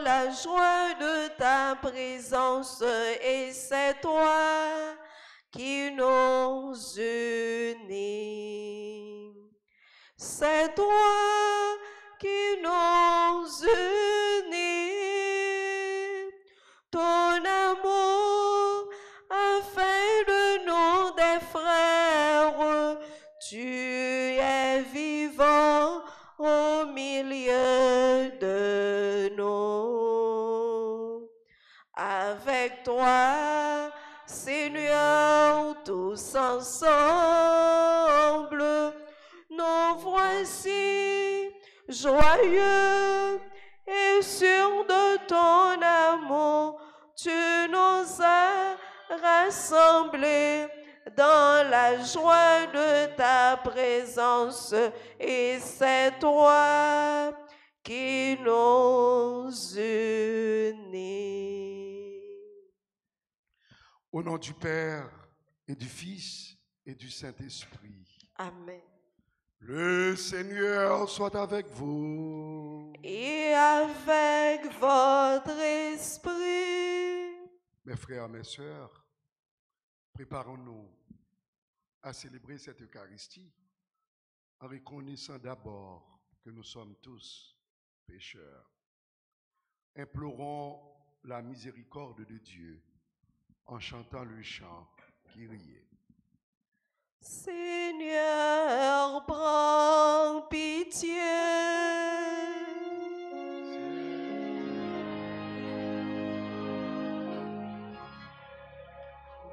la joie de ta présence et c'est toi qui nous unit. C'est toi qui nous unit. Ton amour a fait de nous des frères. Tu es vivant au milieu de nous. Avec toi, Seigneur, tous ensemble, nous voici joyeux et sûrs de ton amour. Tu nous as rassemblés dans la joie de ta présence et c'est toi qui nous unit. Au nom du Père et du Fils et du Saint-Esprit. Amen. Le Seigneur soit avec vous. Et avec votre esprit. Mes frères, mes sœurs, préparons-nous à célébrer cette Eucharistie en reconnaissant d'abord que nous sommes tous pécheurs. Implorons la miséricorde de Dieu en chantant le chant Kyrie. Seigneur, prends pitié.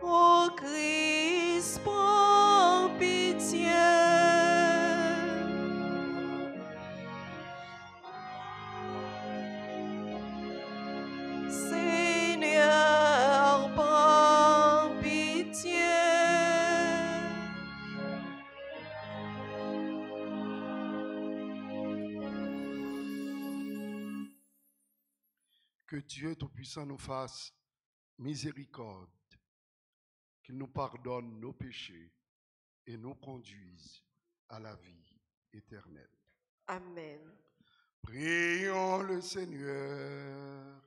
Ô Christ, prends pitié. Seigneur, prends pitié. Que Dieu Tout-Puissant nous fasse miséricorde, qu'il nous pardonne nos péchés et nous conduise à la vie éternelle. Amen. Prions le Seigneur.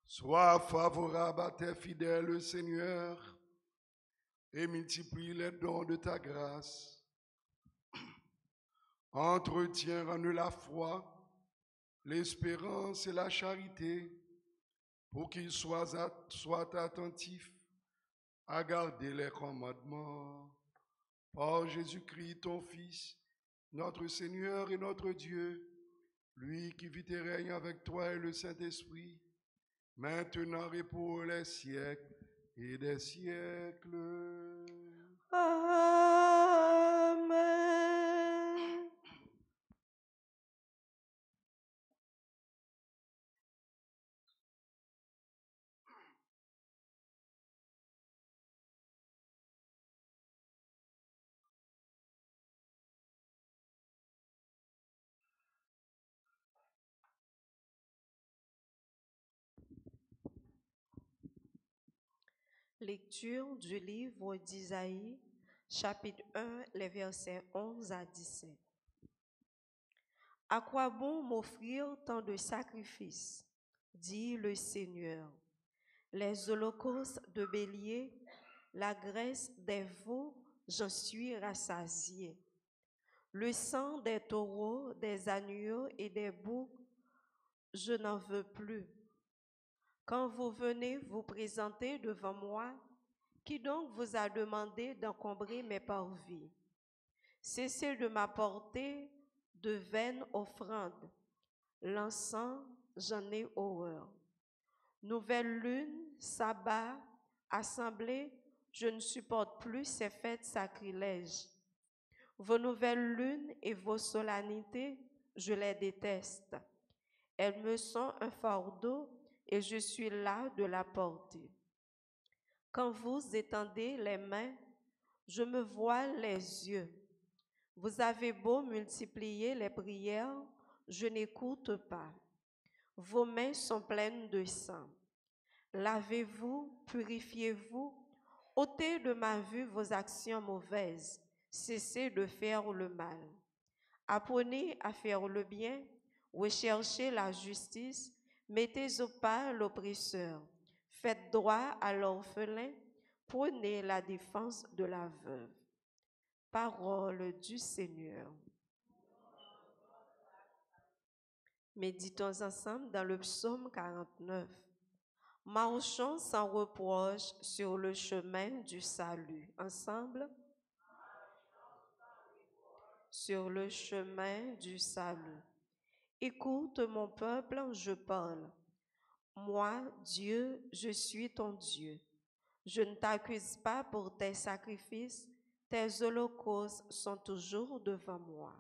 Sois favorable à tes fidèles, Seigneur, et multiplie les dons de ta grâce. Entretiens en eux la foi, l'espérance et la charité, pour qu'ils soient attentifs à garder les commandements. Par Jésus-Christ, ton Fils, notre Seigneur et notre Dieu, lui qui vit et règne avec toi et le Saint-Esprit, maintenant et pour les siècles et des siècles. Amen. Lecture du livre d'Isaïe, chapitre 1, les versets 11 à 17. À quoi bon m'offrir tant de sacrifices, dit le Seigneur, les holocaustes de bélier, la graisse des veaux, j'en suis rassasié. Le sang des taureaux, des agneaux et des boucs, je n'en veux plus. Quand vous venez vous présenter devant moi, qui donc vous a demandé d'encombrer mes parvis? Cessez de m'apporter de vaines offrandes. L'encens, j'en ai horreur. Nouvelle lune, sabbat, assemblée, je ne supporte plus ces fêtes sacrilèges. Vos nouvelles lunes et vos solennités, je les déteste. Elles me sont un fardeau et je suis las de la porter. Quand vous étendez les mains, je me voile les yeux. Vous avez beau multiplier les prières, je n'écoute pas. Vos mains sont pleines de sang. Lavez-vous, purifiez-vous, ôtez de ma vue vos actions mauvaises, cessez de faire le mal. Apprenez à faire le bien, recherchez la justice, mettez au pas l'oppresseur, faites droit à l'orphelin, prenez la défense de la veuve. Parole du Seigneur. Méditons ensemble dans le psaume 49. Marchons sans reproche sur le chemin du salut. Ensemble, sur le chemin du salut. Écoute mon peuple, je parle. Moi, Dieu, je suis ton Dieu. Je ne t'accuse pas pour tes sacrifices, tes holocaustes sont toujours devant moi.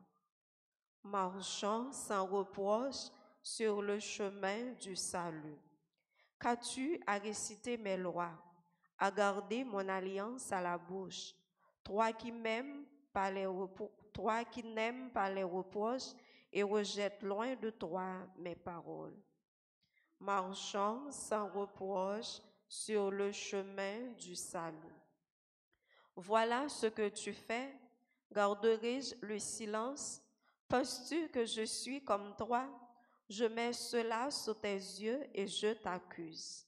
Marchons sans reproche sur le chemin du salut. Qu'as-tu à réciter mes lois, à garder mon alliance à la bouche, toi qui n'aimes pas les reproches et rejettes loin de toi mes paroles. Marchons sans reproche sur le chemin du salut. Voilà ce que tu fais, garderai-je le silence? Penses-tu que je suis comme toi? Je mets cela sous tes yeux et je t'accuse.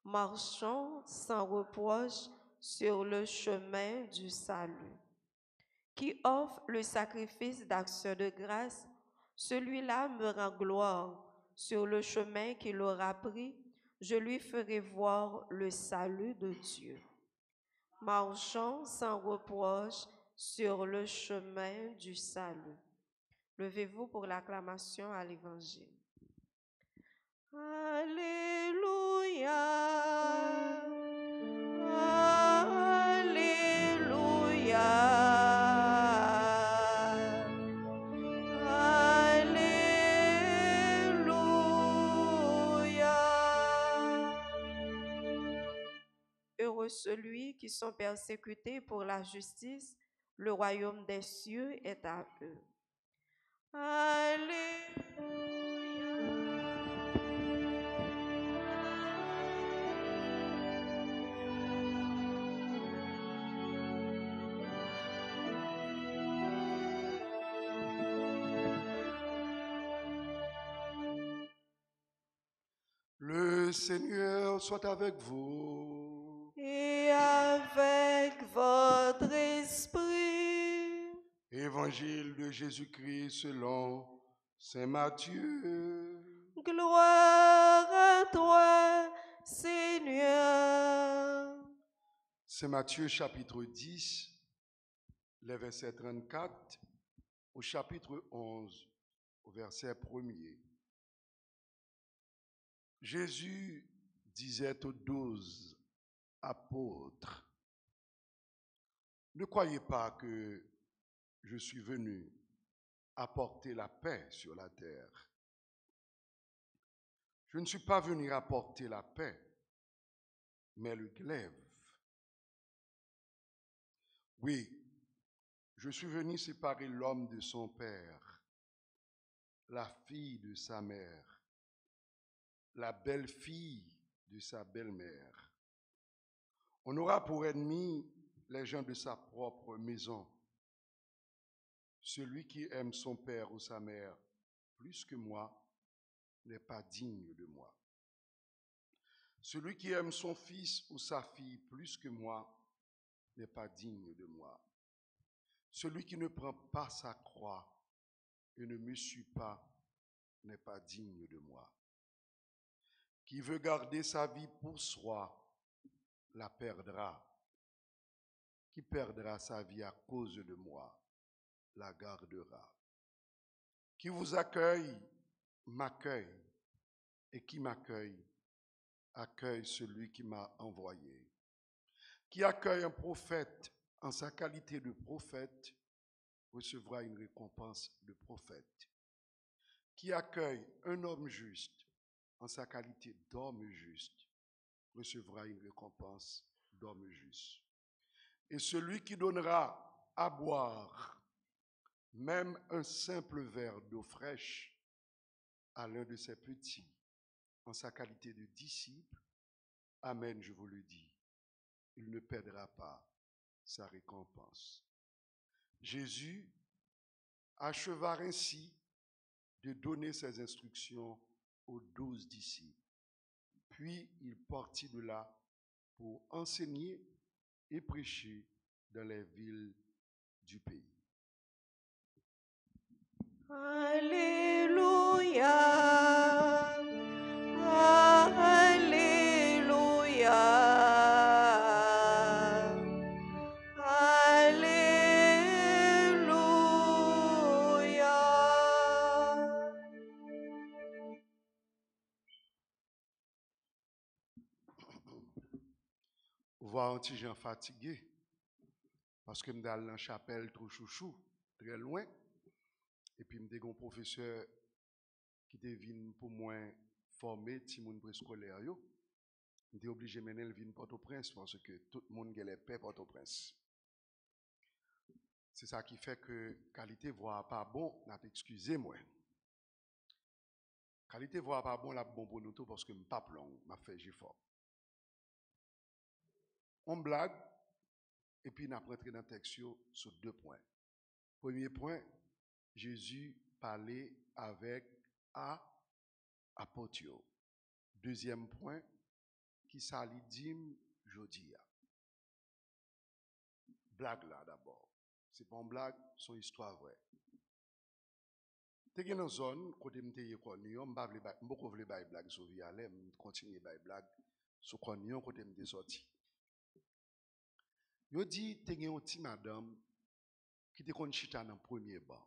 Marchons sans reproche sur le chemin du salut. Qui offre le sacrifice d'action de grâce, celui-là me rend gloire. Sur le chemin qu'il aura pris, je lui ferai voir le salut de Dieu. Marchons sans reproche sur le chemin du salut. Levez-vous pour l'acclamation à l'Évangile. Alléluia, Alléluia, Alléluia. Heureux celui qui sont persécutés pour la justice, le royaume des cieux est à eux. Alléluia. Le Seigneur soit avec vous. Et avec votre esprit. Évangile de Jésus-Christ selon Saint Matthieu. Gloire à toi, Seigneur. Saint Matthieu chapitre 10, les versets 34 au chapitre 11, au verset 1er. Jésus disait aux 12 apôtres, ne croyez pas que je suis venu apporter la paix sur la terre. Je ne suis pas venu apporter la paix, mais le glaive. Oui, je suis venu séparer l'homme de son père, la fille de sa mère, la belle-fille de sa belle-mère. On aura pour ennemi les gens de sa propre maison. Celui qui aime son père ou sa mère plus que moi n'est pas digne de moi. Celui qui aime son fils ou sa fille plus que moi n'est pas digne de moi. Celui qui ne prend pas sa croix et ne me suit pas n'est pas digne de moi. Qui veut garder sa vie pour soi la perdra. Qui perdra sa vie à cause de moi la gardera. Qui vous accueille m'accueille, et qui m'accueille accueille celui qui m'a envoyé. Qui accueille un prophète en sa qualité de prophète recevra une récompense de prophète. Qui accueille un homme juste en sa qualité d'homme juste recevra une récompense d'homme juste. Et celui qui donnera à boire même un simple verre d'eau fraîche à l'un de ses petits en sa qualité de disciple, amen, je vous le dis, il ne perdra pas sa récompense. Jésus acheva ainsi de donner ses instructions aux 12 disciples. Puis il partit de là pour enseigner et prêcher dans les villes du pays. Alléluia. Alléluia. Voir un petit gens fatigué, parce que je suis dans la chapelle trop chouchou, très loin, et puis je suis un professeur qui devine pour moi former ti moun préscolaire yo. J'étais obligé de mener le vin Port-au-Prince parce que tout le monde a les paix Port-au-Prince. C'est ça qui fait que qualité voix pas bon, n'a excusez-moi. Qualité voix pas bon, la bon pour nous tout parce que m'pas plong, m'a fait fort. On blague et puis n'a rentré dans le texte sur 2 points. Premier point, Jésus parlait avec apotio. Deuxième point, qui s'allie dim jodia. Blague là d'abord. C'est pas une blague, c'est une histoire vraie. T'es dans une zone côté m'te Konyon, m'boko vle bay blague sur Vialé, m'continue bay blague sur Konyon côté m'te sorti. Yo dit t'es une petite madame qui te kon chita dans premier banc.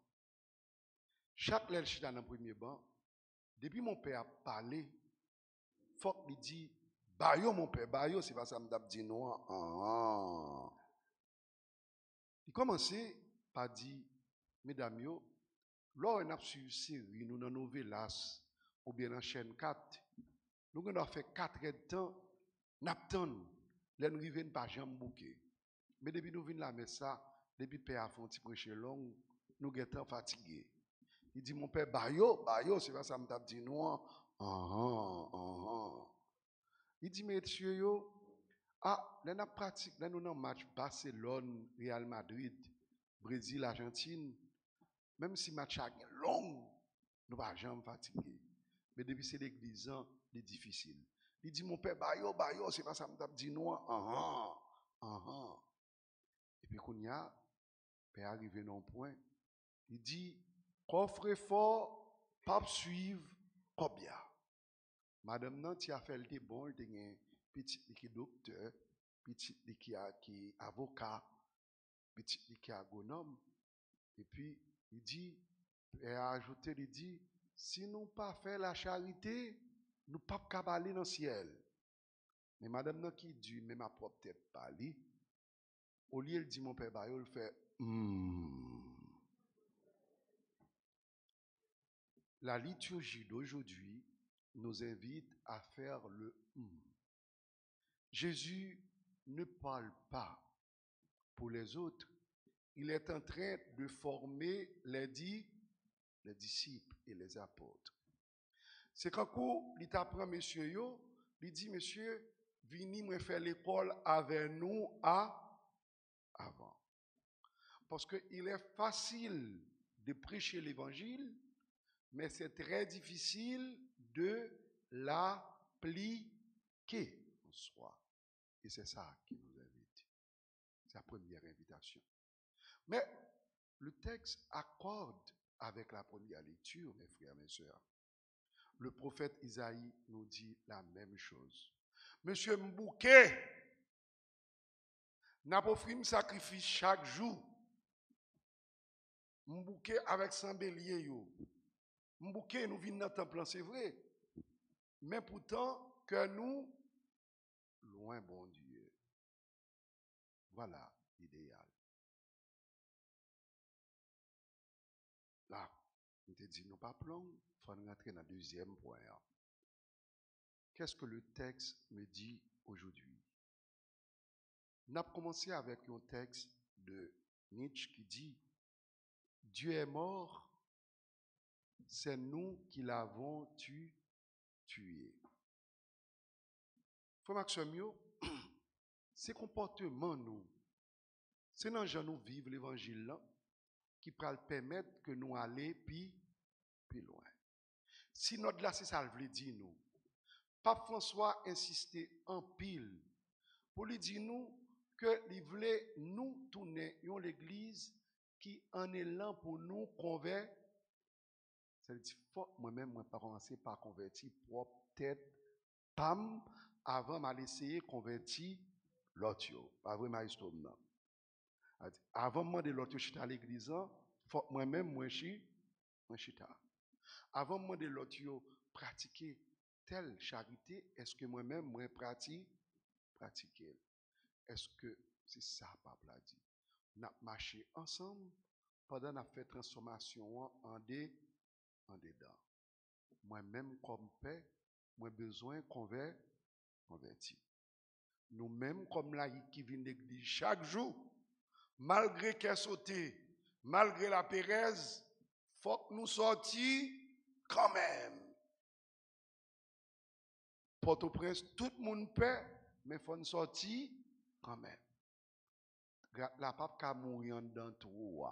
Chaque lèl chita dans premier banc, depuis mon père a parlé, faut qu'il dit bayo mon père, bayo c'est pas ça m'dap dit non. Il commençait par dire mesdames yo, lors on a suivi série nous dans novelas ou bien dans chaîne 4, nous avons fait 4 heures de temps, n'attend, là nous arrivons pas jamais bouquet. Mais depuis nous venons la messe ça, depuis père a fait un petit prêcher long, nous sommes fatigués. Il dit mon père bayo, c'est pas ça m't'a dit non. Il dit messieurs yo, là nous pratique, là nous dans match Barcelone, Real Madrid, Brésil, Argentine. Même si le match est long, nous ne pas jamais fatigués. Mais depuis c'est l'église, c'est difficile. Il dit mon père bayo, c'est pas ça m't'a dit non. Et puis quand il y a père arrivé dans un point, il dit coffre fort, pas suivre combien. Madame nan ti a fait le bon, il y a un petit qui docteur, petit qui est avocat, petit qui est agronome. Et puis il dit, et a ajouté, il dit, si nous pas fait la charité, nous pas cabaler dans le ciel. Mais madame nan qui dit, mais ma propre tête parler, au lieu de dire mon père Bayo, il fait La liturgie d'aujourd'hui nous invite à faire le Jésus ne parle pas pour les autres. Il est en train de former les disciples et les apôtres. C'est quand il t'apprend, monsieur yo, il dit, monsieur, venez me faire l'école avec nous avant. Parce qu'il est facile de prêcher l'évangile, mais c'est très difficile de l'appliquer en soi. Et c'est ça qui nous invite. C'est la première invitation. Mais le texte accorde avec la première lecture, mes frères, mes sœurs. Le prophète Isaïe nous dit la même chose. Monsieur Mbouké, n'a pas offert un sacrifice chaque jour. Mbouké avec 100 béliers yo. Mbouké nous venons dans le temple, c'est vrai. Mais pourtant, que nous, loin bon Dieu. Voilà l'idéal. Là, on te dit, nous pas plomb, il faut rentrer dans le deuxième point. Qu'est-ce que le texte me dit aujourd'hui? On a commencé avec un texte de Nietzsche qui dit, Dieu est mort, c'est nous qui l'avons tué. Frère Maxime, ces comportements, nous, c'est dans gens nous vivre l'évangile là, qui pourra permettre que nous allions plus loin. Si notre là, c'est ça le veut dire nous. Pape François insistait en pile pour lui dire nous que il voulait nous tourner dans l'église qui en est là pour nous convertir. C'est-à-dire, moi-même, moi, pas commencer par convertir propre tête, pam, avant de essayer de convertir l'autre. Pas vrai, Maestro? Avant de demander l'autre chita à l'église, faut moi-même, moi, chita. Avant de demander l'autre pratiquer telle charité, est-ce que moi-même, moi, pratiquer? Est-ce que c'est ça, Papa a dit? Nous avons marché ensemble pendant qu'on a fait transformation en dedans. Moi-même, comme père, moi besoin de convertir. Nous-mêmes, comme laïcs qui viennent l'église chaque jour, malgré qu'elle sauté, malgré la Pérez, faut que nous sortions quand même. Port-au-Prince, tout le monde paie, mais il faut nous sortir quand même. La pape qui a mouru dans tout.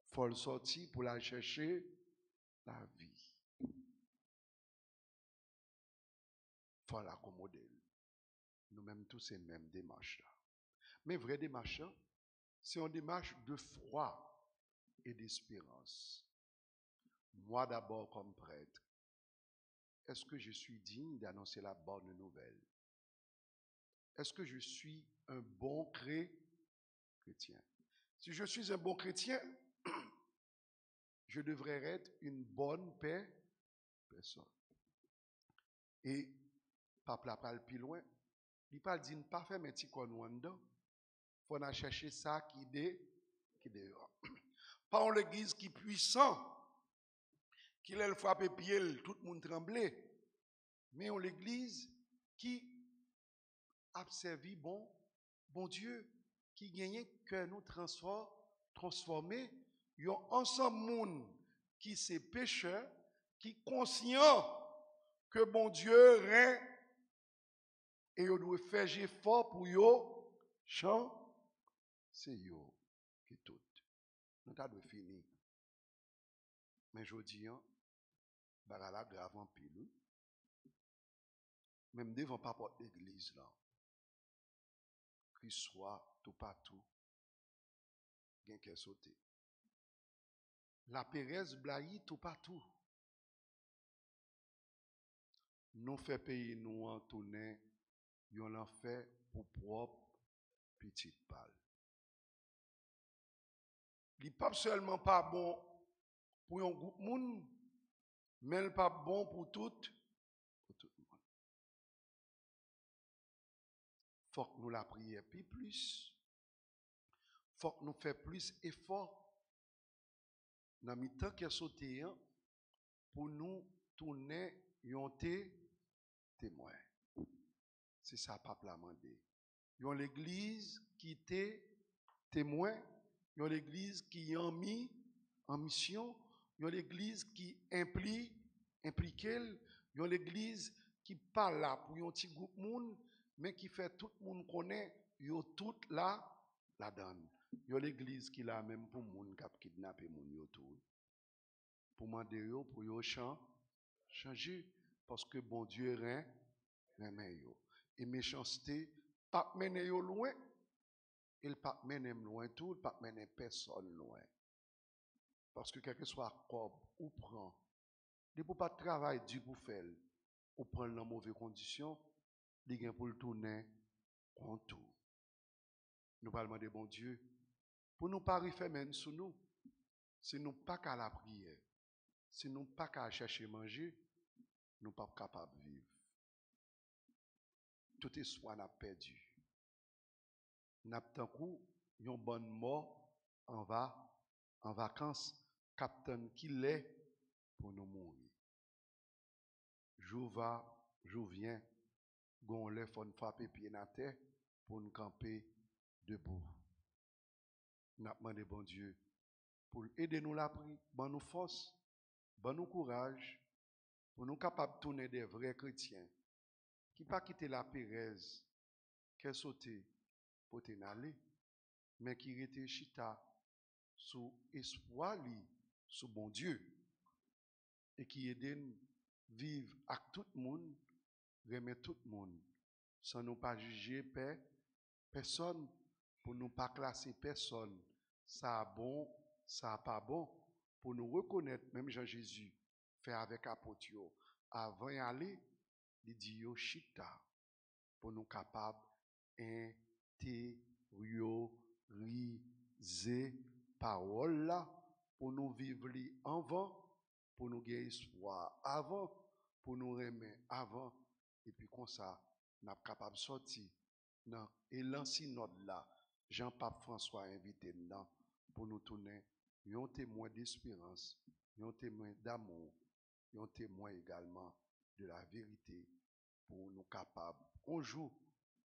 Il faut le sortir pour la chercher la vie. Il faut l'accommoder. Nous-mêmes tous ces mêmes démarches-là. Mais vraie démarche, c'est une démarche de foi et d'espérance. Moi d'abord comme prêtre, est-ce que je suis digne d'annoncer la bonne nouvelle? Est-ce que je suis un bon chrétien? Si je suis un bon chrétien, je devrais être une bonne personne. Et Pape la parle plus loin, il parle d'une pas faire un petit qu'on en dedans. Il faut chercher ça qui dehors. Pas en l'église qui est puissant, qui le frappe pied, tout le monde tremblait. Mais en l'église qui a servi bon Dieu, qui gagne que nous transformer, il y a ensemble monde qui c'est pécheur, qui conscient que bon Dieu règne et il doit faire effort pour yo chant, c'est yo qui tout. Nous avons fini. Mais je dis, bagala grave en pile. Même devant pas porte l'église là. Qu'il soit tout partout. Gen qui sauté. La Pérez blayi tout partout. Nous fait payer nous en tourner, yon l'en fait pour propre petite balle. Il pas seulement pas bon pour un groupe monde, mais il pas bon pour tout le monde. Faut que nous la prions plus. Faut que nous fassions plus effort dans le temps qui est sauté pour nous tourner yon témoin. C'est ça, Pape l'a demandé. Yon l'église qui était témoin, yon l'église qui est mis en mission, yon l'église qui impliquée, yon l'église qui parle là pour yon petit groupe monde, mais qui fait tout le monde connaît, yon tout là la donne. Yon l'église qui là même pour monde qui a kidnappé moun yo tout. Pour demander yo pour yo changer parce que bon Dieu remet yo. Et méchanceté pas mener yo loin, il pas mener loin tout, il pas mener personne loin. Parce que quel que soit corps ou prend, il ne peut pas travailler dur pour faire, ou prendre dans mauvaise condition, il gagne pour le tourner en tout. Nous parlons de bon Dieu, pour nous pas refaire sous nous, si nous pas qu'à la prière, si nous pas qu'à chercher manger, nous pas capables de vivre. Tout espoir n'a perdu. N'a pas tant coup, une bonne mort en vacances, capitaine qui l'est pour nous mourir. Jour va, jour vient, gon lè faut nous frapper pied na terre pour nous camper debout. N'a demandé bon Dieu pour aider nous la prière, bon nous force, bon nous courage, pour nous capables de tourner des vrais chrétiens qui pas quitter la Pérez, qui sauté pour t'en aller, mais qui était chita sous espoir li, sous bon Dieu, et qui aide nous vivre avec tout le monde, remettre tout le monde, sans nous pas juger personne, pour nous pas classer personne, ça a bon, ça a pas bon, pour nous reconnaître, même Jean-Jésus fait avec apôtre, avant d'y aller, il dit yo chita, pour nous capables intérioriser parole là, pour nous vivre avant, pour nous gagner espoir avant, pour nous remettre avant, et puis comme ça, nous sommes capables de sortir dans l'élan synode là. Jean-Pape François a invité nous pour nous tourner un témoin d'espérance, un témoin d'amour, un témoin également de la vérité pour nous capables, un jour,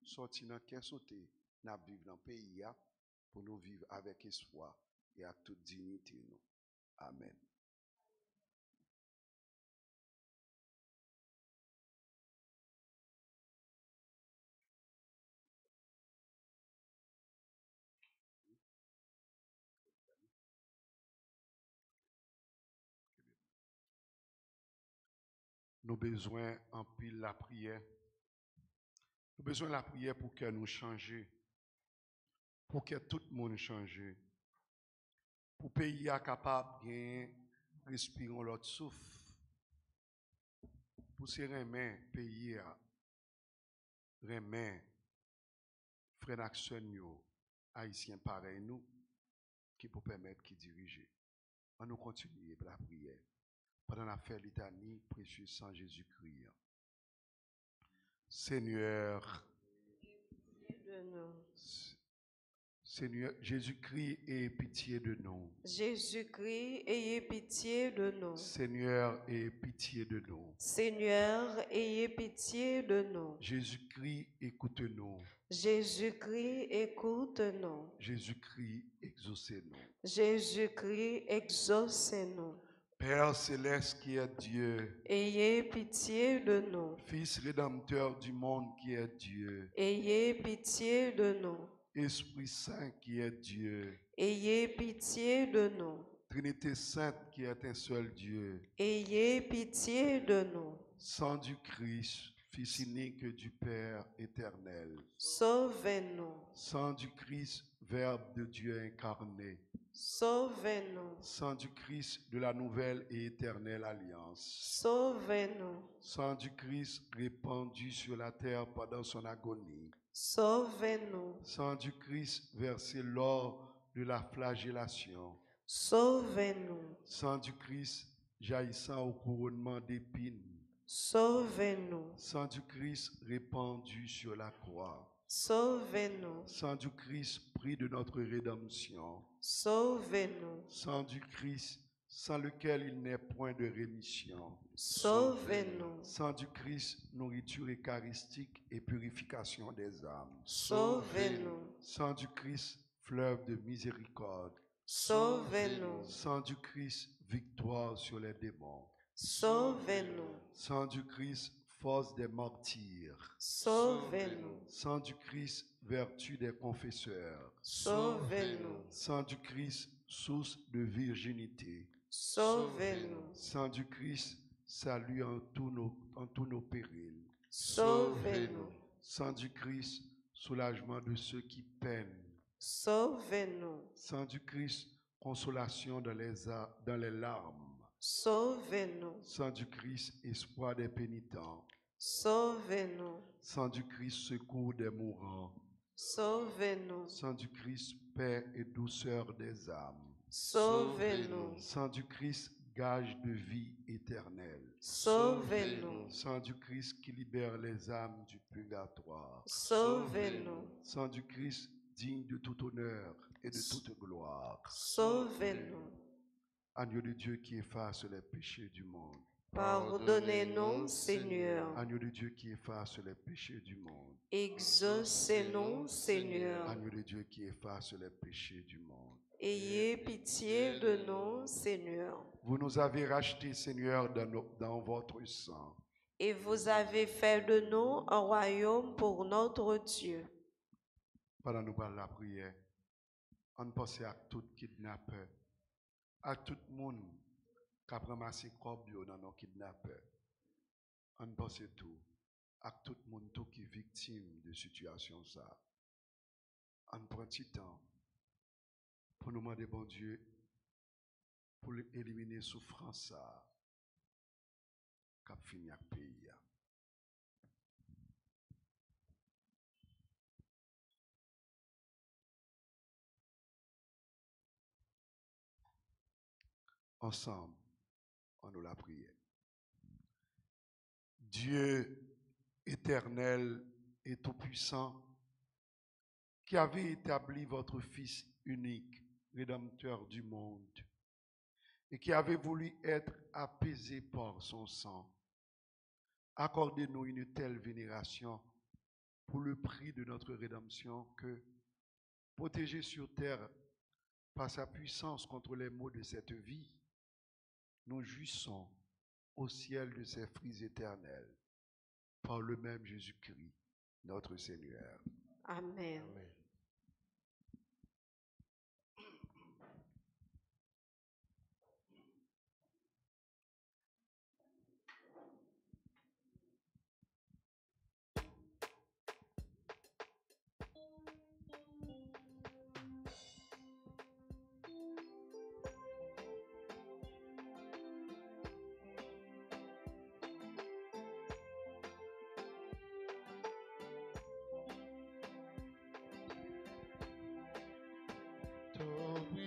sortir dans le sauté, nous vivre dans le pays pour nous vivre avec espoir et avec toute dignité. Nous. Amen. Nous avons besoin en pile la prière. Nous avons besoin de la prière pour que nous changions, pour que tout le monde change, pour que le pays soit capable de respirer l'autre souffle, pour se remettre le pays à remettre frères d'action haïtiens pareil nous, qui peut permettre qu'ils dirigent. On nous continue la prière. Pendant la fête litanie, précieux sang Jésus-Christ. Seigneur, Seigneur, Jésus-Christ, ayez pitié de nous. Jésus-Christ, ayez pitié de nous. Seigneur, ayez pitié de nous. Seigneur, ayez pitié de nous. Jésus-Christ, écoute-nous. Jésus-Christ, écoute-nous. Jésus-Christ, exaucez-nous. Jésus-Christ, exaucez-nous. Père céleste qui est Dieu, ayez pitié de nous. Fils rédempteur du monde qui est Dieu, ayez pitié de nous. Esprit Saint qui est Dieu, ayez pitié de nous. Trinité Sainte qui est un seul Dieu, ayez pitié de nous. Sang du Christ, Fils unique du Père éternel, sauvez-nous. Sang du Christ, Verbe de Dieu incarné, sauvez-nous. Sang du Christ de la nouvelle et éternelle alliance, sauvez-nous. Sang du Christ répandu sur la terre pendant son agonie, sauvez-nous. Sang du Christ versé lors de la flagellation, sauvez-nous. Sang du Christ jaillissant au couronnement d'épines, sauvez-nous. Sang du Christ répandu sur la croix, sauvez-nous. Sang du Christ prix de notre rédemption, sauvez-nous. Sang du Christ sans lequel il n'est point de rémission, sauvez-nous. Sang du Christ nourriture eucharistique et purification des âmes, sauvez-nous. Sang du Christ fleuve de miséricorde, sauvez-nous. Sang du Christ victoire sur les démons, sauvez-nous. Sang du Christ force des martyrs, sauvez-nous. Sang du Christ vertu des confesseurs, sauvez-nous. Sang du Christ source de virginité, sauvez-nous. Sang du Christ salut en tous nos périls, sauvez-nous. Sang du Christ soulagement de ceux qui peinent, sauvez-nous. Sang du Christ consolation dans les larmes, sauvez-nous. Sang du Christ espoir des pénitents, sauvez-nous. Sang du Christ secours des mourants, sauvez-nous. Sang du Christ paix et douceur des âmes, sauvez-nous. Sang du Christ gage de vie éternelle, sauvez-nous. Sang du Christ qui libère les âmes du purgatoire, sauvez-nous. Sang du Christ digne de tout honneur et de toute gloire, sauvez-nous. Agneau de Dieu qui efface les péchés du monde, pardonnez-nous, Seigneur. Agneau de Dieu qui efface les péchés du monde, exaucez-nous, Seigneur. Agneau de Dieu qui efface les péchés du monde, ayez pitié de nous, Seigneur. Vous nous avez rachetés, Seigneur, dans votre sang, et vous avez fait de nous un royaume pour notre Dieu. Pendant nous parler la prière, On pense à tout kidnappeur, à tout le monde qui a ramassé corps dans nos kidnappeurs. On pense tout à tout le monde tout qui est victime de situation ça. On prend petit temps pour nous demander bon Dieu pour éliminer souffrance ça qui a fini avec le pays. Ensemble, on nous l'a prié. Dieu éternel et tout-puissant, qui avait établi votre Fils unique, Rédempteur du monde, et qui avait voulu être apaisé par son sang, accordez-nous une telle vénération pour le prix de notre rédemption que, protégé sur terre par sa puissance contre les maux de cette vie, nous jouissons au ciel de ses fruits éternels par le même Jésus-Christ, notre Seigneur. Amen. Amen.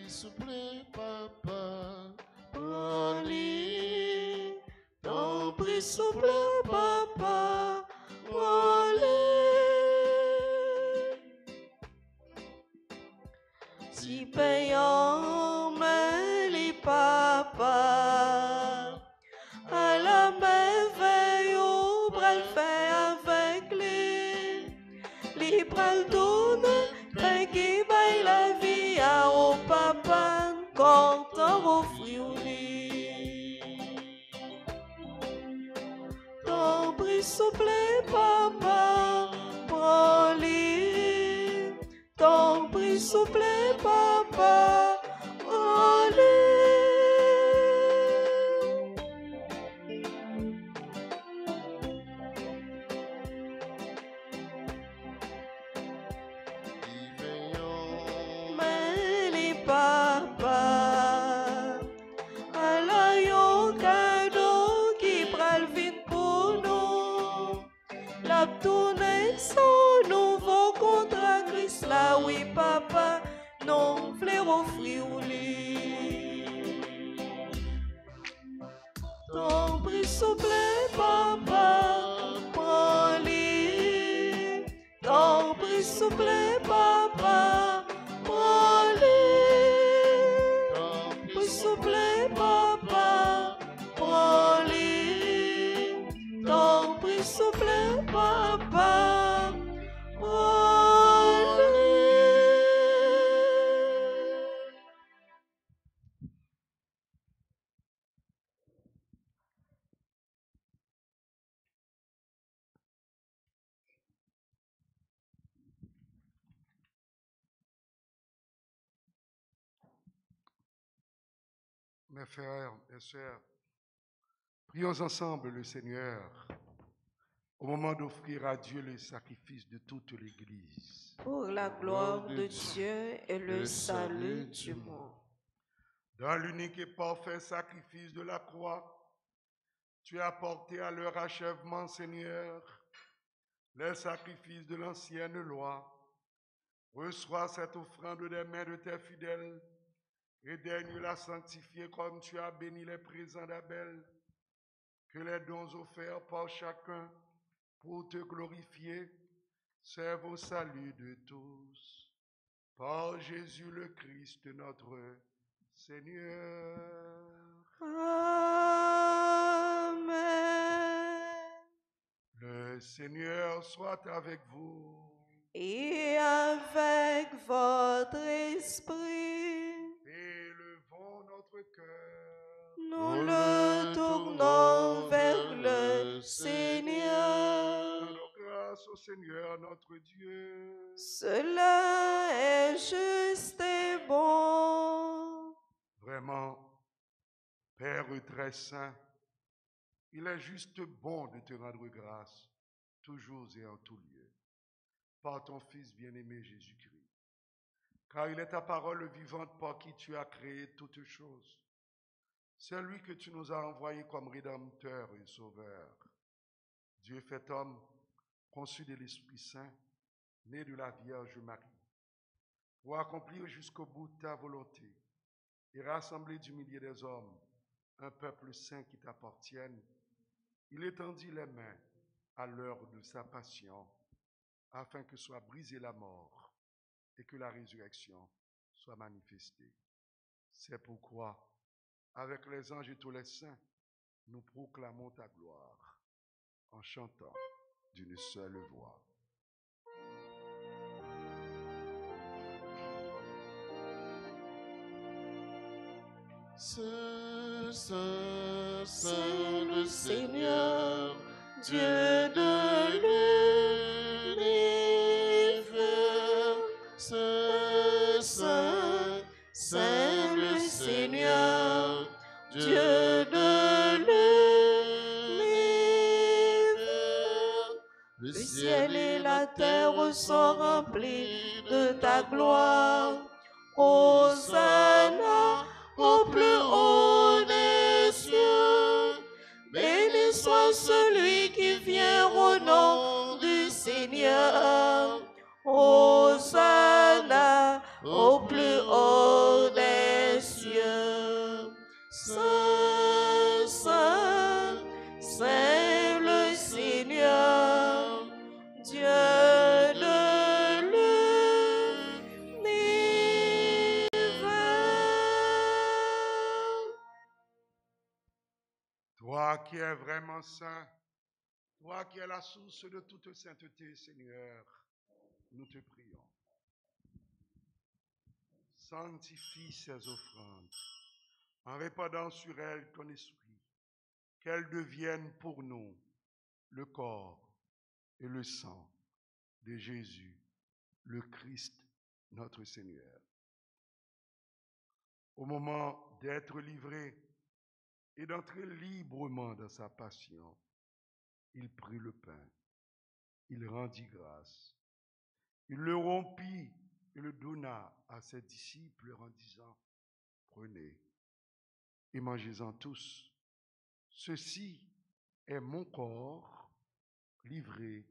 S'il te plaît, papa, prends-les. Ton prix, s'il te plaît, papa, prends-les. Si payant, mais les papas, à la merveille, au bras le fait avec les bras le tournent, qui baille la vie à au papa, content au frioli. Ton prix souple, papa, prends-les. Ton prix souple, papa, prends-les. Papa, à la yon cadeau qui pral vite pour nous. La tournée son nouveau contrat Christ là, oui papa, non fleur au friouli. Ton prix souple, papa, prends-les. Ton prix souple, papa, prends-les. S'il te plaît, papa, prends-les. Ton prix, s'il te plaît, papa, prends-les. Mes frères et sœurs, prions ensemble le Seigneur au moment d'offrir à Dieu le sacrifice de toute l'Église. Pour la gloire de Dieu et le salut du monde. Dans l'unique et parfait sacrifice de la croix, tu as porté à leur achèvement, Seigneur, les sacrifices de l'ancienne loi. Reçois cette offrande des mains de tes fidèles et daigne la sanctifier comme tu as béni les présents d'Abel. Que les dons offerts par chacun pour te glorifier servent au salut de tous. Par Jésus le Christ, notre Seigneur. Amen. Le Seigneur soit avec vous. Et avec votre esprit, Élevons notre cœur. nous le tournons vers le Seigneur. Rendons grâce au Seigneur notre Dieu. Cela est juste et est bon. Vraiment, Père très saint, il est juste bon de te rendre grâce, toujours et en tout lieu, par ton Fils bien-aimé Jésus-Christ. Car il est ta parole vivante par qui tu as créé toutes choses. C'est lui que tu nous as envoyé comme Rédempteur et Sauveur. Dieu fait homme, conçu de l'Esprit Saint, né de la Vierge Marie, pour accomplir jusqu'au bout ta volonté et rassembler du milieu des hommes un peuple saint qui t'appartienne. Il étendit les mains à l'heure de sa passion, afin que soit brisée la mort et que la résurrection soit manifestée. C'est pourquoi, avec les anges et tous les saints, nous proclamons ta gloire en chantant d'une seule voix. Saint, Saint, Saint le Seigneur, Dieu de l'univers. Saint, Saint, Saint le Seigneur, Dieu de l'univers. Le ciel et la terre sont remplis de ta gloire. Hosanna au plus haut des cieux. Béni soit celui qui vient au nom du Seigneur. Hosanna au plus haut des cieux. Saint, Saint, Saint le Seigneur, Dieu de l'univers. Toi qui es vraiment saint, toi qui es la source de toute sainteté, Seigneur, nous te prions. Sanctifie ces offrandes en répandant sur elles ton esprit, qu'elles deviennent pour nous le corps et le sang de Jésus, le Christ, notre Seigneur. Au moment d'être livré et d'entrer librement dans sa passion, il prit le pain, il rendit grâce, il le rompit et le donna à ses disciples en disant, prenez et mangez-en tous. Ceci est mon corps livré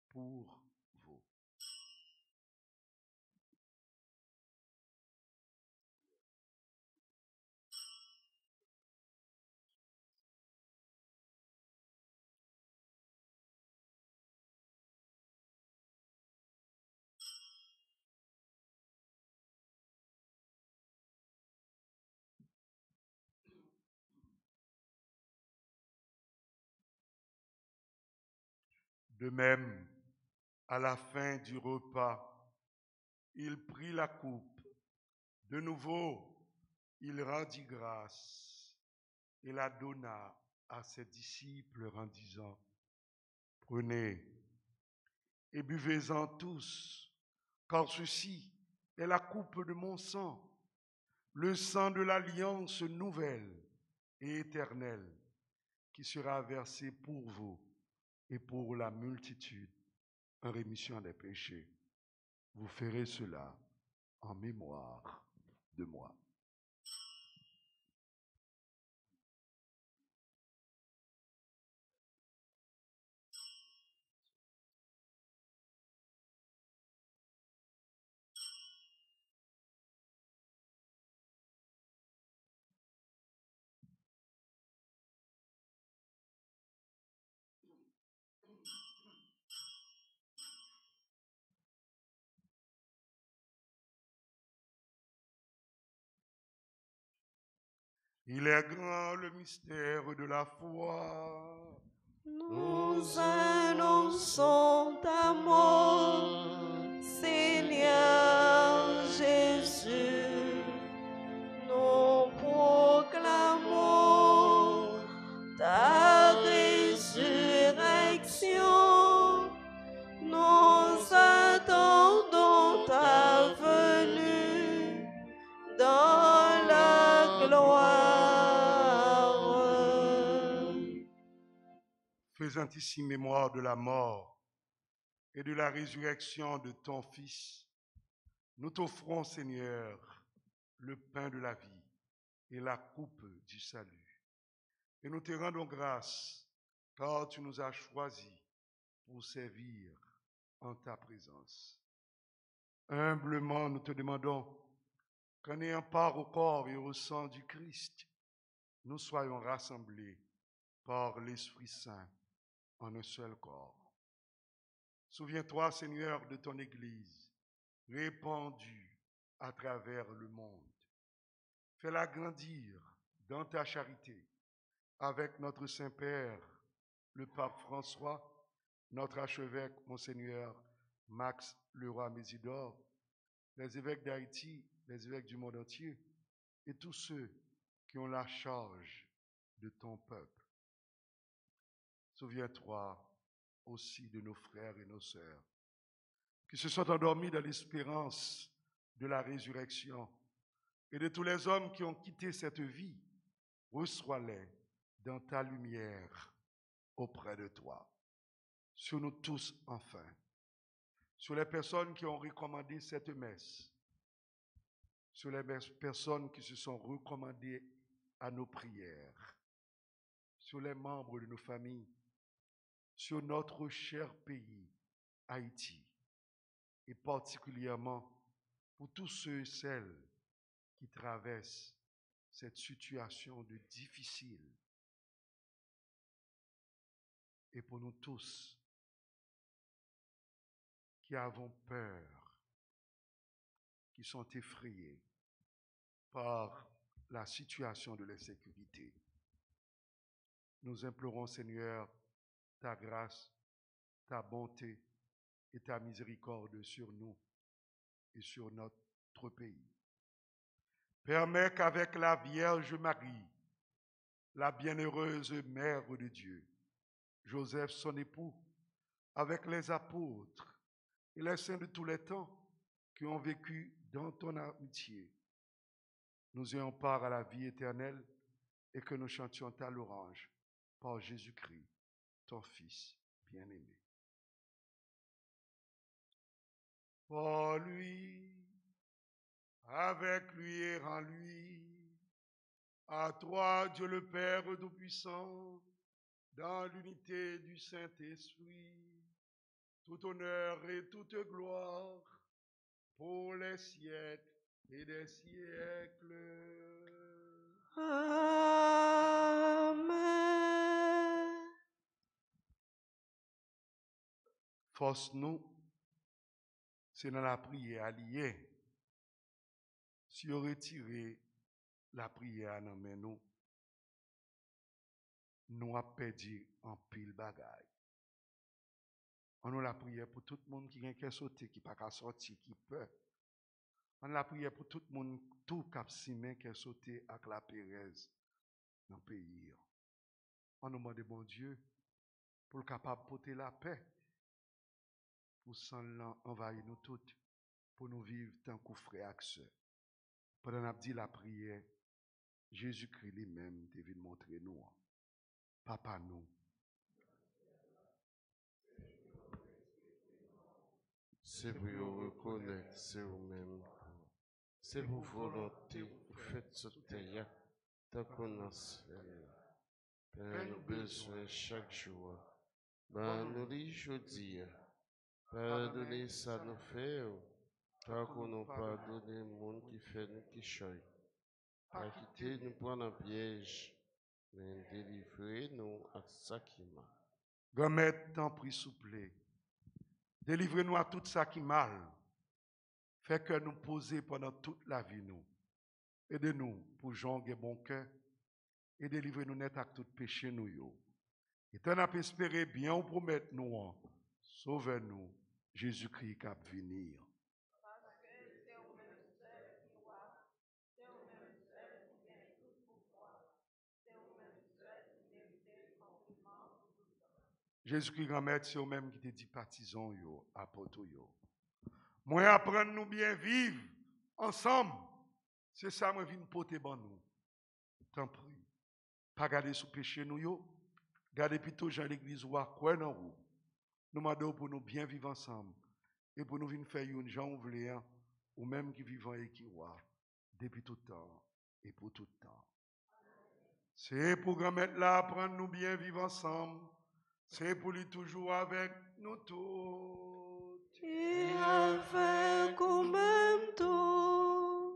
pour vous. De même, à la fin du repas, il prit la coupe. De nouveau, il rendit grâce et la donna à ses disciples en disant, prenez et buvez-en tous, car ceci est la coupe de mon sang, le sang de l'alliance nouvelle et éternelle, qui sera versé pour vous et pour la multitude en rémission des péchés. Vous ferez cela en mémoire de moi. Il est grand le mystère de la foi. Nous annonçons ta mort, Seigneur Jésus. Nous proclamons ta résurrection. Nous attendons ta venue. faisant ici mémoire de la mort et de la résurrection de ton Fils, nous t'offrons, Seigneur, le pain de la vie et la coupe du salut. Et nous te rendons grâce, car tu nous as choisis pour servir en ta présence. Humblement, nous te demandons qu'en ayant part au corps et au sang du Christ, nous soyons rassemblés par l'Esprit Saint en un seul corps. Souviens-toi, Seigneur, de ton Église, répandue à travers le monde. Fais-la grandir dans ta charité avec notre Saint-Père, le Pape François, notre archevêque, Monseigneur Max Leroy-Mésidor, les évêques d'Haïti, les évêques du monde entier et tous ceux qui ont la charge de ton peuple. Souviens-toi aussi de nos frères et nos sœurs qui se sont endormis dans l'espérance de la résurrection et de tous les hommes qui ont quitté cette vie. Reçois-les dans ta lumière auprès de toi. Sur nous tous, enfin, sur les personnes qui ont recommandé cette messe, sur les personnes qui se sont recommandées à nos prières, sur les membres de nos familles, sur notre cher pays, Haïti, et particulièrement pour tous ceux et celles qui traversent cette situation de difficile. Et pour nous tous qui avons peur, qui sont effrayés par la situation de l'insécurité, nous implorons, Seigneur, ta grâce, ta bonté et ta miséricorde sur nous et sur notre pays. Permets qu'avec la Vierge Marie, la bienheureuse Mère de Dieu, Joseph son époux, avec les apôtres et les saints de tous les temps qui ont vécu dans ton amitié, nous ayons part à la vie éternelle et que nous chantions ta louange par Jésus-Christ, ton Fils bien-aimé. Par lui, avec lui et en lui, à toi, Dieu le Père Tout-Puissant, dans l'unité du Saint-Esprit, tout honneur et toute gloire pour les siècles et des siècles. Amen. Force-nous, c'est dans la prière liée. Si on retire la prière dans nous, nous avons perdu en pile bagaille. On a la prière pour tout le monde qui vient qui sauter, qui n'a pas sortir, qui peut. On a la prière pour tout le monde, tout cap simen qui est sauté avec la Pérez dans le pays. On nous demande, bon Dieu, pour le capable de porter la paix, pour s'en envahir nous toutes, pour nous vivre tant que frères et sœurs. Pendant qu'on dit la prière, Jésus-Christ lui-même devait montrer nous. Papa nous. C'est pour reconnaître, c'est vous-même. C'est pour volonté, vous faites ce terre, tant qu'on a fait. Nous besoin chaque jour. Nous les jeudi. Pardonnez ça nous fait, tant qu'on nous pardonne le monde qui fait nous qui choisit. Pas quitter nous prendre un piège, mais délivrez-nous à ça qui m'a. Grand-mère, t'en prie, souple. Délivrez-nous à tout ça qui mal. Fait que nous poser pendant toute la vie, nous. Aidez-nous pour jonguer bon cœur et délivrez-nous net à tout péché, nous. Et t'en as espéré bien, on promet nous. Sauvez-nous, Jésus-Christ qui va venir. Jésus-Christ, grand-mère, c'est eux-mêmes qui te dit partisan, apôtres. Moi, apprendre nous bien vivre ensemble. C'est ça, moi, je viens porter bon nous. T'en prie. Pas garder sous péché, nous, Gardez plutôt Jean l'église ou à quoi dans vous. Nous demandons pour nous bien vivre ensemble. Et pour nous venir faire une gens ouvrés, ou même qui vivent et qui voient, depuis tout temps et pour tout temps. C'est pour remettre là, apprendre nous bien vivre ensemble. C'est pour lui toujours avec nous tous. Et avec au même temps.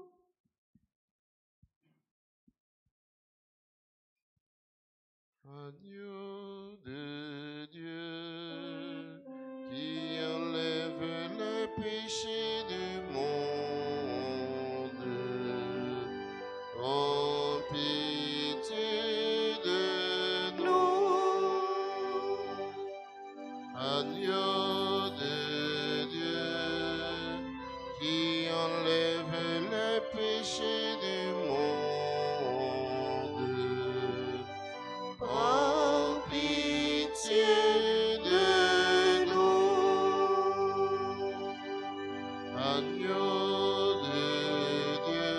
Agneau de Dieu, qui enlève le péché du monde, en pitié de nous. Agneau de Dieu, qui enlève le péché du monde, en pitié de nous. Agneau de Dieu,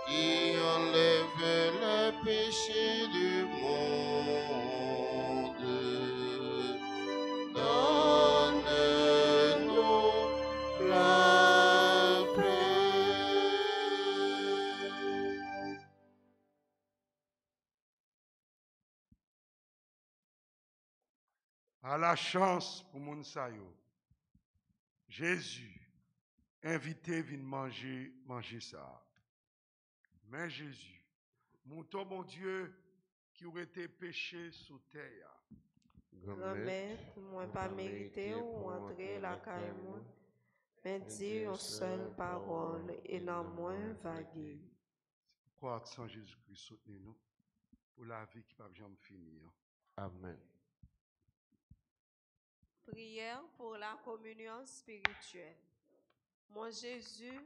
qui enlève le péché du monde, donne-nous la paix. À la chance pour mon sayo. Jésus, invité, viens manger ça. Mais Jésus, mon ton bon Dieu, qui aurait été péché sous terre. Remettre, moi pas mérité ou entrer la caille moi, mais dire une seule parole et non moins vaguer. Croire sans Jésus-Christ, soutenez-nous pour la vie qui ne va jamais finir. Amen. Prière pour la communion spirituelle. Mon Jésus,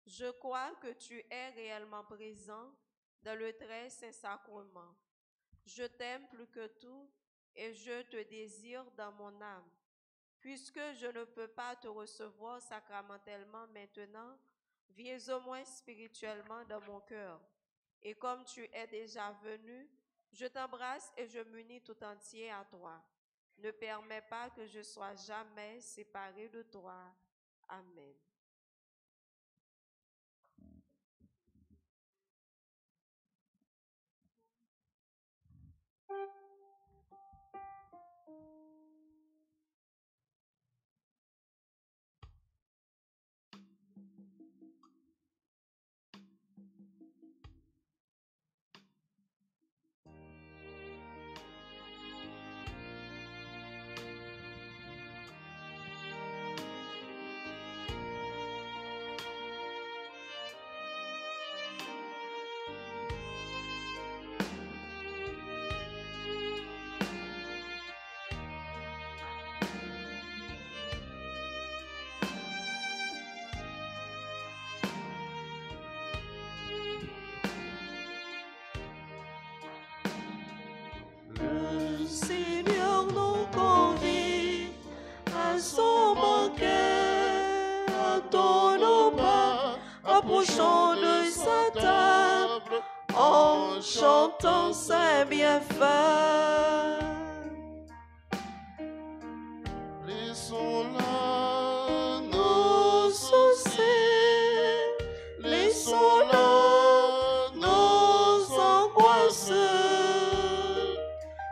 je crois que tu es réellement présent dans le très saint sacrement. Je t'aime plus que tout et je te désire dans mon âme. Puisque je ne peux pas te recevoir sacramentellement maintenant, viens au moins spirituellement dans mon cœur. Et comme tu es déjà venu, je t'embrasse et je m'unis tout entier à toi. Ne permets pas que je sois jamais séparé de toi. Amen. Le Seigneur nous convie à son banquet, attendons pas, approchons de sa table, en chantant ses bienfaits. Laissons-là Nos soucis, laissons-là nos angoisses.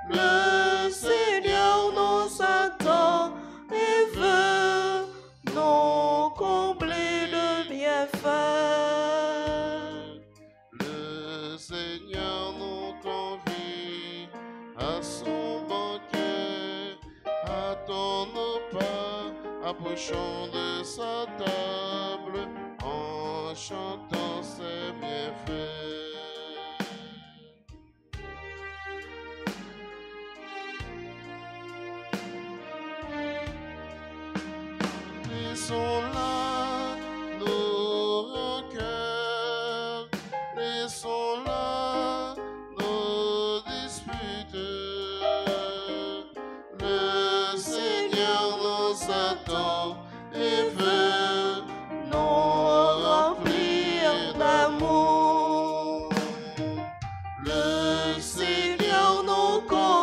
Le Seigneur nous attend et veut nous combler de bienfaits. Le Seigneur nous convie à son banquet, attendons pas, approchons de sa table, en chantant ses bienfaits. Laissons-là nos rancœurs, laissons-là nos disputes. Le Seigneur nous attend et veut Nous remplir d'amour. Le Le Seigneur nous convie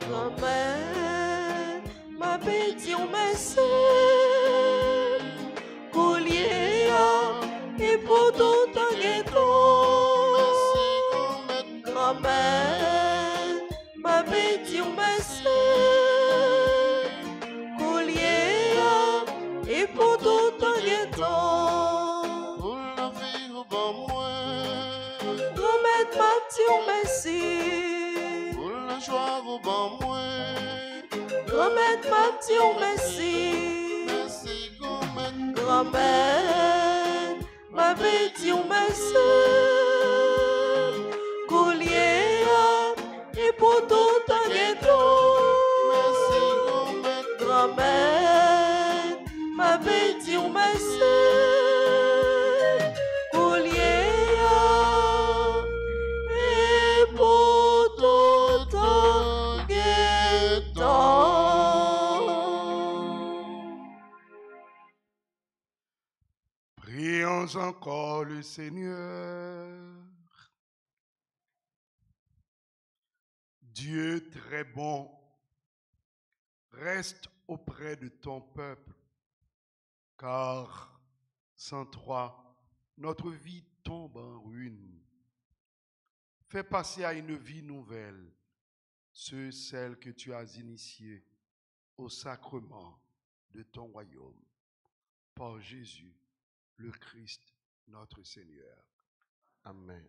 Grand-mère m'a pété au merci, collier et pour tout un ghetto. Grand-mère m'a pété au merci, collier et pour tout un ghetto. Pour la vie au bon moi, Grand-mère m'a pété au merci. pour la joie au bon moi. Grand-mère m'a dit oh merci. Merci, grand-mère. Grand-mère m'a dit oh merci. Collier et pour tout un ghetto. Merci, grand-mère. Grand-mère m'a dit oh merci. Collier et pour tout un ghetto. Prions encore le Seigneur. Dieu très bon, reste auprès de ton peuple, car sans toi, notre vie tombe en ruine. Fais passer à une vie nouvelle celle que tu as initiée au sacrement de ton royaume, par Jésus, le Christ, notre Seigneur. Amen.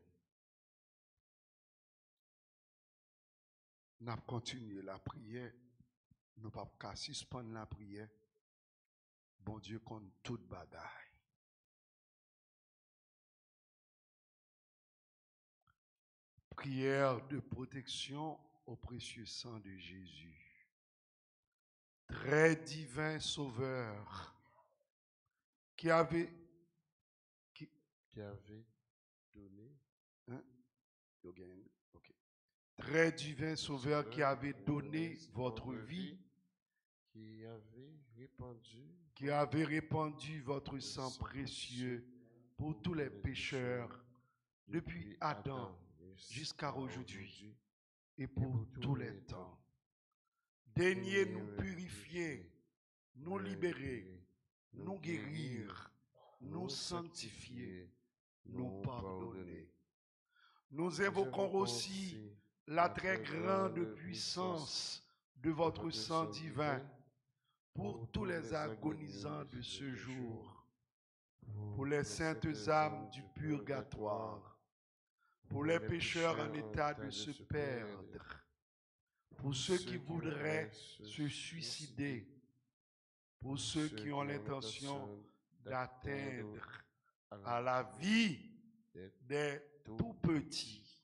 Nous avons continué la prière. Nous ne pouvons pas suspendre la prière. Bon Dieu compte toute bagaille. Prière de protection au précieux sang de Jésus. Très divin Sauveur, qui avait donné. Hein? Okay. Très divin Sauveur qui avait donné votre vie, qui avait répandu votre sang précieux pour tous les pécheurs depuis Adam jusqu'à aujourd'hui et pour tous les temps. Daignez nous purifier, nous libérer, nous guérir, nous sanctifier, nous pardonner. Nous invoquons aussi la très grande puissance de votre sang divin pour tous les agonisants de ce jour, pour les saintes âmes du purgatoire, pour les pécheurs en état de se perdre, pour ceux qui voudraient se suicider, pour ceux qui ont l'intention d'atteindre à la vie des tout petits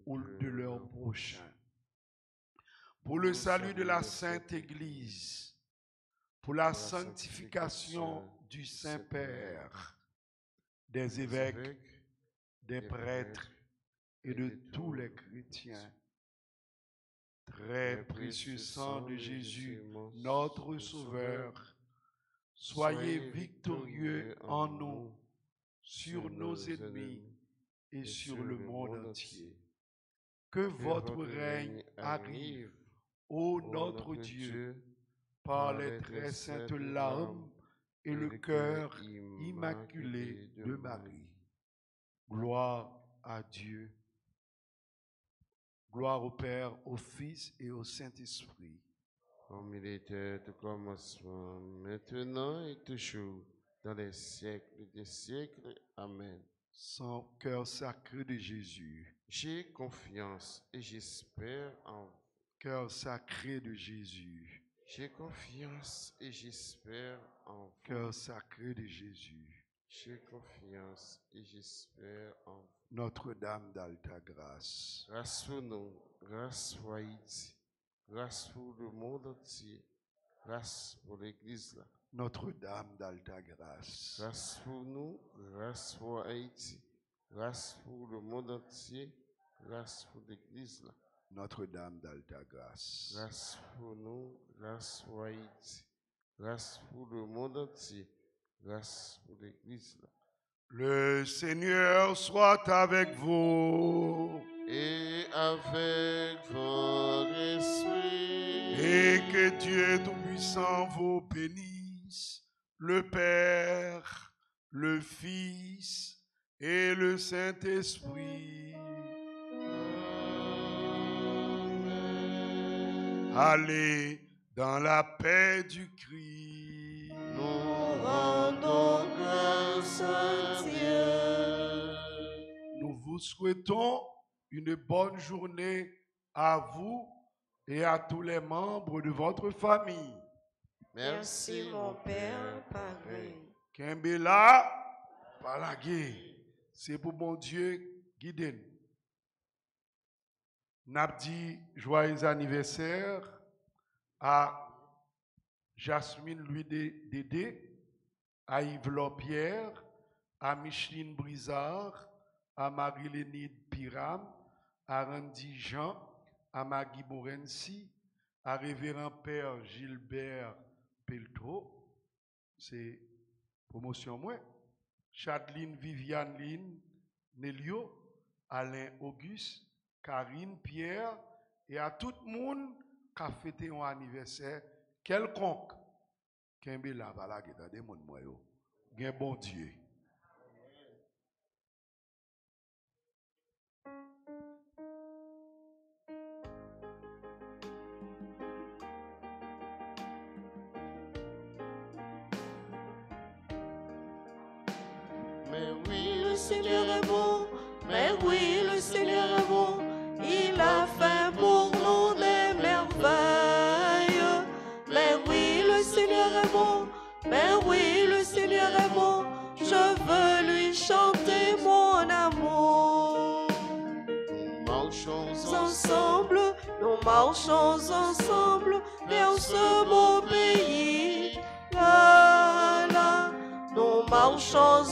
ou de leurs prochains, pour le salut de la Sainte Église, pour la sanctification du Saint-Père, des évêques, des prêtres et de tous les chrétiens. Très précieux sang de Jésus, notre Sauveur, soyez victorieux en nous, sur nos ennemis et sur le monde entier. Que votre règne arrive, ô notre Dieu, par les très saintes larmes et le cœur immaculé de Marie. Gloire à Dieu. Gloire au Père, au Fils et au Saint-Esprit. Comme il était au commencement, maintenant et toujours, dans les siècles des siècles. Amen. Sans cœur sacré de Jésus. J'ai confiance et j'espère en vous. Cœur sacré de Jésus. J'ai confiance et j'espère en vous. Cœur sacré de Jésus. J'ai confiance et j'espère en vous. Notre-Dame d'Alta Grâce. Grâce pour nous, grâce pour Haïti, grâce pour le monde entier, grâce pour l'Église là. Notre-Dame d'Alta Grâce. Grâce pour nous, grâce pour Haïti, grâce pour le monde entier, grâce pour l'Église là. Notre-Dame d'Alta Grâce. Grâce pour nous, grâce pour Haïti, grâce pour le monde entier, grâce pour l'Église. Le Seigneur soit avec vous. Et avec votre esprit. Et que Dieu Tout-Puissant vous bénisse, le Père, le Fils et le Saint-Esprit. Allez dans la paix du Christ. Nous rendons grâce à Dieu. Nous vous souhaitons une bonne journée à vous et à tous les membres de votre famille. Merci mon Père, pareil. Kembela, Palagé, c'est pour mon Dieu guider. N'abdi joyeux anniversaire à Jasmine Louis Dédé, à Yves Pierre, à Micheline Brizard, à Marie-Lénide Piram, à Randy Jean, à Maggie Morency, à Révérend Père Gilbert Peltro, c'est promotion moi, Chadeline Viviane Lynn, Nelio, Alain Auguste, Karine Pierre, et à tout le monde qui a fêté un anniversaire quelconque. Kembe la bala qui des monde moi yo. Gen bon Dieu. Mais oui, Le Seigneur est bon, mais oui, le Seigneur est bon. Il a fait pour nous des merveilles. Mais oui, le Seigneur est bon, mais oui, le Seigneur est bon. Je veux lui chanter mon amour. Nous marchons ensemble vers ce beau pays. Là, là. Nous marchons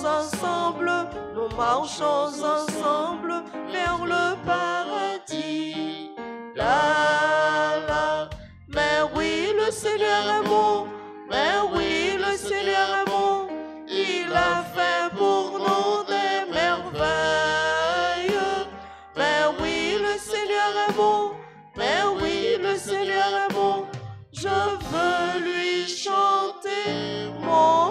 ensemble vers le paradis. Là, là. Mais oui, le Seigneur est bon, mais oui, le Seigneur est bon. Il a fait pour nous des merveilles. Mais oui, le Seigneur est bon, mais oui, le Seigneur est bon. Je veux lui chanter mon